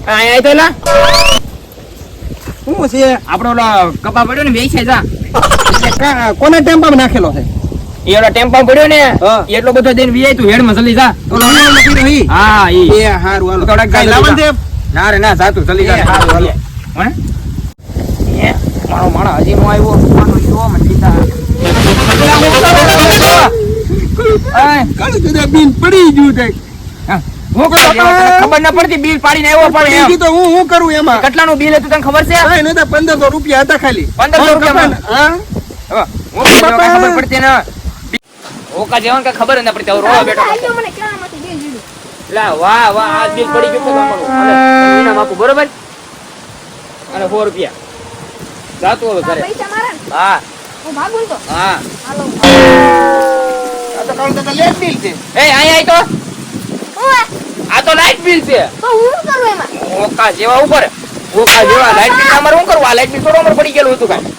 આય તો લા શું છે આપણો ઓલો કપા પડ્યો ને વેચાઈ જા કોના ટેમ્પામાં નાખેલો છે એ ઓલો ટેમ્પો પડ્યો ને હા. એટલો બધો દઈને વીઆઈ તું હેડ માં જલ્દી જા ઓલો હમણાં પીડ્યો ઈ હા ઈ એ હારું હાલો થોડાક કાંઈ લાવવાનું છે? ના રે ના જાતું જલ્દી જા હારું, હાલો. હે મારો હજી નો આવ્યો માનો ઈવો મને લીધા કાળું કીધું બિલ પડી ગયું છે હું કરો ખબર ન પડતી બિલ પાડીને આવ્યો પણ પડી ગયું તો હું કરું એમાં કેટલાનું બિલ હતું તને ખબર છે કાંઈ નહોતા 1500 રૂપિયા હતા ખાલી 1500 રૂપિયા હા હું ખબર પડતી ને ઓકા જેવન કે ખબર ન પડતી હવે રોવા બેઠો આજો મને કેળામાંથી બે જીડું. લા વાહ વાહ આ બિલ પડી ગયું તો તમારું હાલે ઇનામ આપું બરોબર અને 100 રૂપિયા જાતું હવે ઘરે પૈસા મારા ને? હા હું ભાગું ને તો હા હાલો આ તો કાળું તો લેટ બિલ છે એ આય તો ઓય આ તો લાઈટ બિલ છે તો હું શું કરું એમાં ઓકા જેવા ઉપર ઓકા જેવા લાઈટ બિલ અમારે શું કરવું આ લાઈટ બિલ થોડું અમારે પડી ગયેલું હતું કાંઈ